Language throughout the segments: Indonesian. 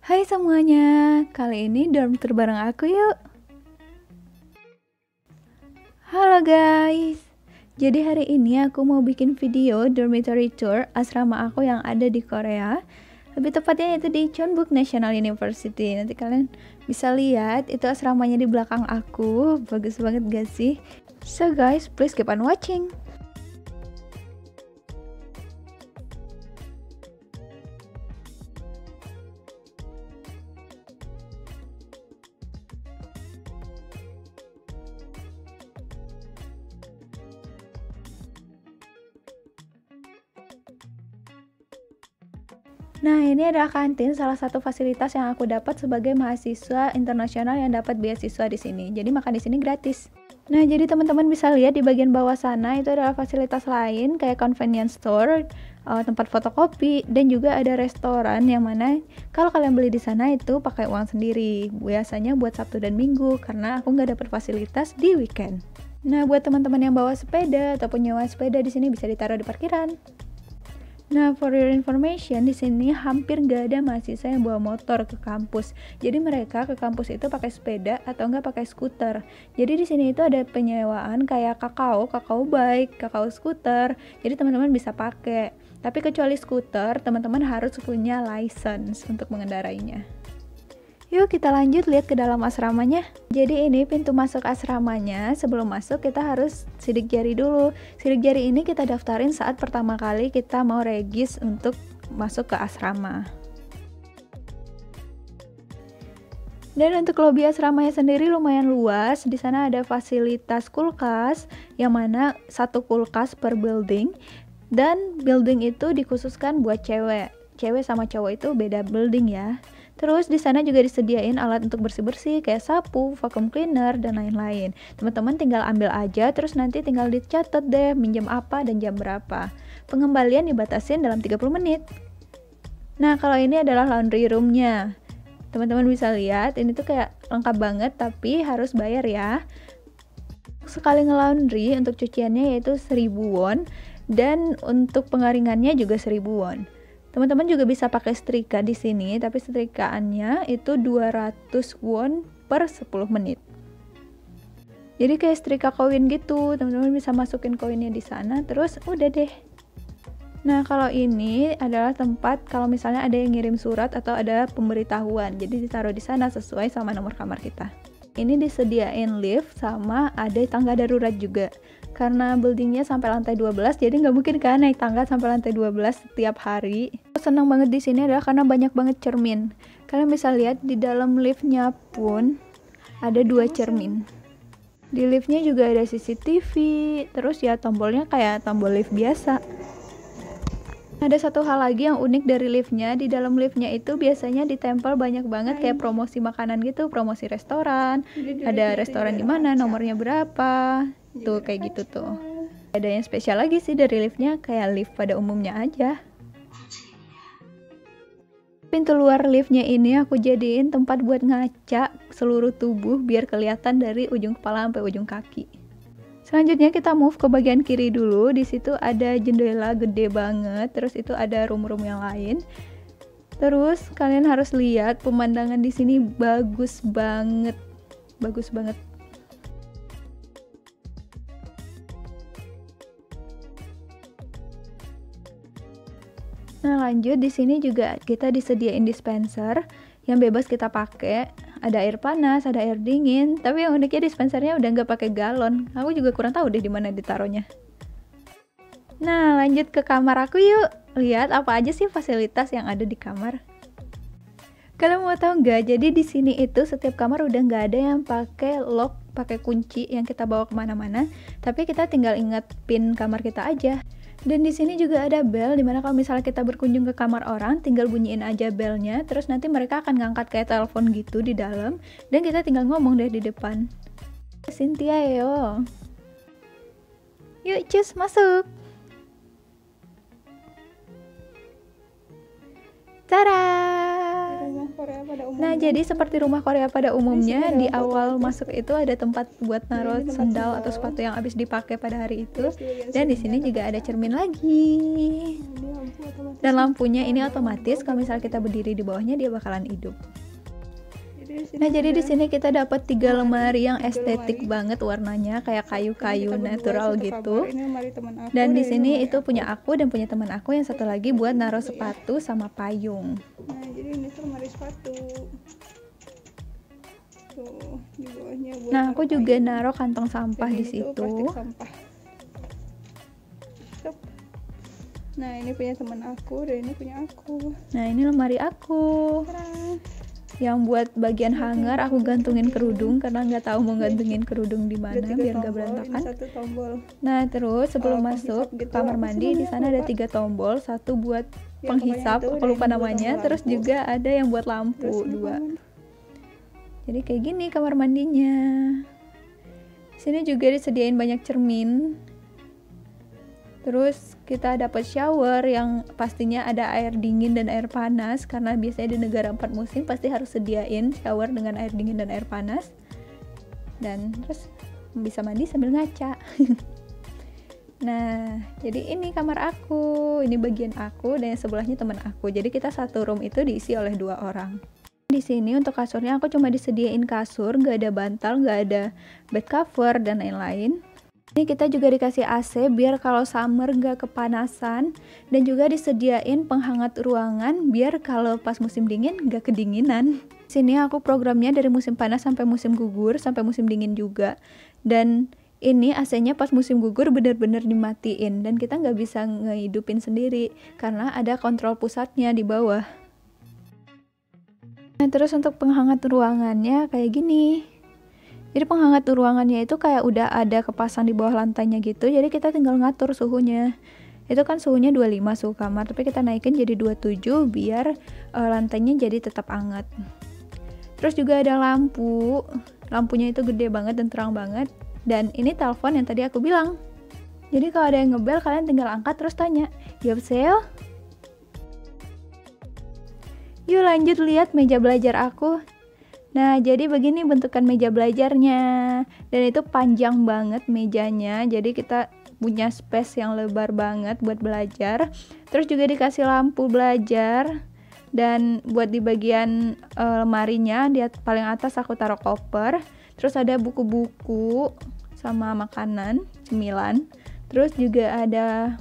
Hai semuanya, kali ini dorm tour bareng aku yuk. Halo guys, jadi hari ini aku mau bikin video dormitory tour asrama aku yang ada di Korea. Lebih tepatnya itu di Chonbuk National University. Nanti kalian bisa lihat itu asramanya di belakang aku. Bagus banget gak sih? So guys, please keep on watching. Nah, ini adalah kantin, salah satu fasilitas yang aku dapat sebagai mahasiswa internasional yang dapat beasiswa di sini. Jadi makan di sini gratis. Nah, jadi teman-teman bisa lihat di bagian bawah sana itu adalah fasilitas lain kayak convenience store, tempat fotokopi, dan juga ada restoran yang mana kalau kalian beli di sana itu pakai uang sendiri. Biasanya buat Sabtu dan Minggu karena aku nggak dapat fasilitas di weekend. Nah, buat teman-teman yang bawa sepeda ataupun nyewa sepeda di sini bisa ditaruh di parkiran. Nah, for your information, di sini hampir nggak ada mahasiswa yang bawa motor ke kampus. Jadi mereka ke kampus itu pakai sepeda atau nggak pakai skuter. Jadi di sini itu ada penyewaan kayak kakao bike, kakao skuter. Jadi teman-teman bisa pakai. Tapi kecuali skuter, teman-teman harus punya license untuk mengendarainya. Yuk kita lanjut lihat ke dalam asramanya. Jadi ini pintu masuk asramanya. Sebelum masuk kita harus sidik jari dulu. Sidik jari ini kita daftarin saat pertama kali kita mau regis untuk masuk ke asrama. Dan untuk lobi asramanya sendiri lumayan luas. Di sana ada fasilitas kulkas, yang mana satu kulkas per building. Dan building itu dikhususkan buat cewek. Cewek sama cowok itu beda building ya. Terus di sana juga disediain alat untuk bersih-bersih kayak sapu, vacuum cleaner, dan lain-lain. Teman-teman tinggal ambil aja, terus nanti tinggal dicatat deh minjem apa dan jam berapa. Pengembalian dibatasin dalam 30 menit. Nah, kalau ini adalah laundry room-nya. Teman-teman bisa lihat, ini tuh kayak lengkap banget, tapi harus bayar ya. Sekali nge-laundry untuk cuciannya yaitu 1000 won, dan untuk pengaringannya juga 1000 won. Teman-teman juga bisa pakai setrika di sini, tapi setrikaannya itu 200 won per 10 menit. Jadi kayak setrika koin gitu, teman-teman bisa masukin koinnya di sana, terus udah deh. Nah, kalau ini adalah tempat kalau misalnya ada yang ngirim surat atau ada pemberitahuan, jadi ditaruh di sana sesuai sama nomor kamar kita. Ini disediain lift sama ada tangga darurat juga. Karena buildingnya sampai lantai 12, jadi nggak mungkin kan naik tangga sampai lantai 12 setiap hari. Senang banget di sini adalah karena banyak banget cermin. Kalian bisa lihat di dalam liftnya pun ada 2 cermin. Di liftnya juga ada CCTV, terus ya tombolnya kayak tombol lift biasa. Ada satu hal lagi yang unik dari liftnya, di dalam liftnya itu biasanya ditempel banyak banget kayak promosi makanan gitu, promosi restoran, ada restoran di mana, nomornya berapa, tuh kayak gitu tuh. Ada yang spesial lagi sih dari liftnya, kayak lift pada umumnya aja. Pintu luar liftnya ini aku jadiin tempat buat ngaca seluruh tubuh biar kelihatan dari ujung kepala sampai ujung kaki. Selanjutnya kita move ke bagian kiri dulu. Di situ ada jendela gede banget. Terus itu ada room-room yang lain. Terus kalian harus lihat pemandangan di sini bagus banget. Bagus banget. Nah, lanjut di sini juga kita disediain dispenser yang bebas kita pakai. Ada air panas, ada air dingin, tapi yang uniknya dispensernya udah nggak pakai galon. Aku juga kurang tahu deh di mana ditaruhnya. Nah, lanjut ke kamar aku yuk. Lihat apa aja sih fasilitas yang ada di kamar. Kalian mau tahu nggak? Jadi di sini itu setiap kamar udah nggak ada yang pakai lock, pakai kunci yang kita bawa kemana-mana. Tapi kita tinggal ingat pin kamar kita aja. Dan di sini juga ada bel, dimana kalau misalnya kita berkunjung ke kamar orang, tinggal bunyiin aja belnya, terus nanti mereka akan ngangkat kayak telepon gitu di dalam, dan kita tinggal ngomong deh di depan. Cynthia yo. Yuk cus masuk. Tada! Nah, jadi seperti rumah Korea pada umumnya, di awal masuk itu ada tempat buat naruh sendal atau sepatu yang habis dipakai pada hari itu. Dan di sini juga ada cermin lagi. Dan lampunya ini otomatis kalau misalnya kita berdiri di bawahnya dia bakalan hidup. Nah, jadi di sini kita dapat 3 lemari yang estetik banget warnanya, kayak kayu-kayu natural gitu. Dan di sini itu punya aku dan punya teman aku, yang satu lagi buat naruh sepatu sama payung. Nah, jadi ini tuh lemari sepatu. Tuh, di bawahnya buat nah, aku juga naruh kantong sampah di situ. Nah, ini punya teman aku dan ini punya aku. Nah, ini lemari aku. Yang buat bagian hanger aku gantungin kerudung karena nggak tahu mau gantungin kerudung di mana biar nggak berantakan. Nah, terus sebelum masuk gitu, kamar mandi di sana ada 3 tombol, satu buat penghisap, aku lupa namanya, terus juga ada yang buat lampu 2. Jadi kayak gini kamar mandinya. Sini juga disediain banyak cermin. Terus kita dapat shower yang pastinya ada air dingin dan air panas, karena biasanya di negara 4 musim pasti harus sediain shower dengan air dingin dan air panas. Dan terus bisa mandi sambil ngaca. Nah, jadi ini kamar aku, ini bagian aku, dan yang sebelahnya teman aku. Jadi kita satu room itu diisi oleh 2 orang. Di sini untuk kasurnya aku cuma disediain kasur, nggak ada bantal, nggak ada bed cover dan lain-lain. Ini kita juga dikasih AC biar kalau summer nggak kepanasan, dan juga disediain penghangat ruangan biar kalau pas musim dingin nggak kedinginan. Sini aku programnya dari musim panas sampai musim gugur, sampai musim dingin juga. Dan ini AC-nya pas musim gugur bener-bener dimatiin, dan kita nggak bisa ngehidupin sendiri karena ada kontrol pusatnya di bawah. Nah, terus untuk penghangat ruangannya kayak gini. Jadi penghangat ruangannya itu kayak udah ada kepasang di bawah lantainya gitu. Jadi kita tinggal ngatur suhunya. Itu kan suhunya 25 suhu kamar, tapi kita naikin jadi 27 biar lantainya jadi tetap hangat. Terus juga ada lampu. Lampunya itu gede banget dan terang banget. Dan ini telepon yang tadi aku bilang. Jadi kalau ada yang ngebel, kalian tinggal angkat terus tanya, "Yopsel?" Yuk lanjut lihat meja belajar aku. Nah, jadi begini bentukan meja belajarnya. Dan itu panjang banget mejanya. Jadi kita punya space yang lebar banget buat belajar. Terus juga dikasih lampu belajar. Dan buat di bagian lemarinya, di paling atas aku taruh koper. Terus ada buku-buku sama makanan, cemilan. Terus juga ada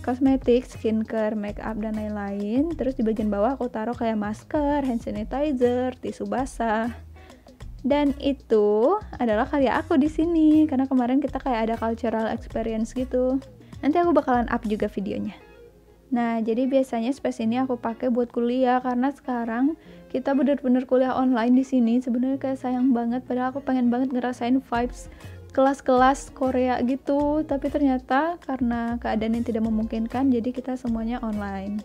kosmetik, skincare, make up, dan lain-lain. Terus di bagian bawah aku taruh kayak masker, hand sanitizer, tisu basah. Dan itu adalah karya aku di sini karena kemarin kita kayak ada cultural experience gitu. Nanti aku bakalan up juga videonya. Nah, jadi biasanya space ini aku pakai buat kuliah karena sekarang kita bener-bener kuliah online di sini. Sebenarnya kayak sayang banget, padahal aku pengen banget ngerasain vibes kelas-kelas Korea gitu, tapi ternyata karena keadaan yang tidak memungkinkan, jadi kita semuanya online.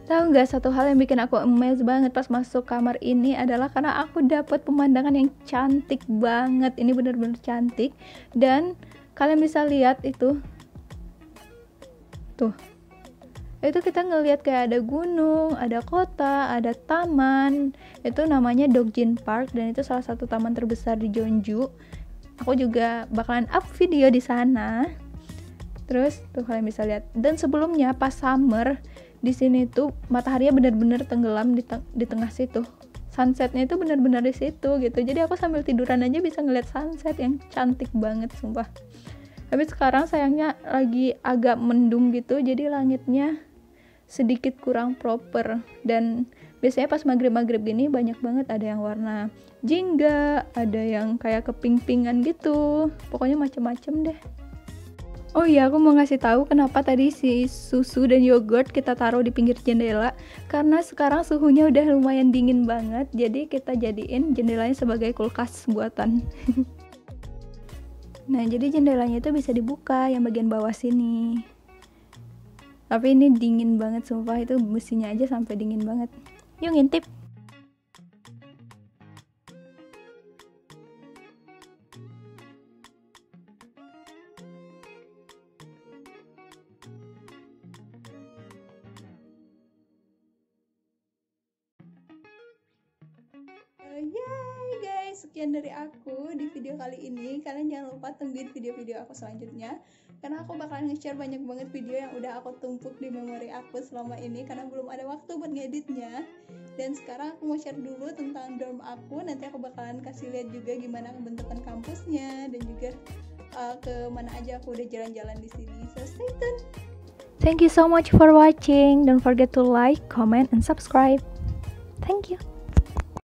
Tahu nggak, satu hal yang bikin aku amazed banget pas masuk kamar ini adalah karena aku dapat pemandangan yang cantik banget. Ini bener-bener cantik, dan kalian bisa lihat itu. Tuh, itu kita ngelihat kayak ada gunung, ada kota, ada taman. Itu namanya Dokjin Park dan itu salah satu taman terbesar di Jeonju. Aku juga bakalan up video di sana. Terus tuh kalian bisa lihat. Dan sebelumnya pas summer di sini tuh mataharinya benar-benar tenggelam di tengah situ. Sunsetnya itu benar-benar di situ gitu. Jadi aku sambil tiduran aja bisa ngeliat sunset yang cantik banget, sumpah. Tapi sekarang sayangnya lagi agak mendung gitu, jadi langitnya sedikit kurang proper. Dan biasanya pas maghrib-maghrib gini banyak banget, ada yang warna jingga, ada yang kayak keping-pingan gitu. Pokoknya macem-macem deh. Oh iya, aku mau ngasih tahu kenapa tadi si susu dan yogurt kita taruh di pinggir jendela. Karena sekarang suhunya udah lumayan dingin banget, jadi kita jadiin jendelanya sebagai kulkas buatan. Nah, jadi jendelanya itu bisa dibuka yang bagian bawah sini. Tapi ini dingin banget, sumpah, itu besinya aja sampai dingin banget. Yuk ngintip. Yay guys, sekian dari aku di video kali ini. Kalian jangan lupa tungguin video-video aku selanjutnya, karena aku bakalan nge-share banyak banget video yang udah aku tumpuk di memori aku selama ini, karena belum ada waktu buat ngeditnya. Dan sekarang aku mau share dulu tentang dorm aku. Nanti aku bakalan kasih lihat juga gimana pembentukan kampusnya, dan juga ke mana aja aku udah jalan-jalan di sini. So stay tuned. Thank you so much for watching. Don't forget to like, comment, and subscribe. Thank you.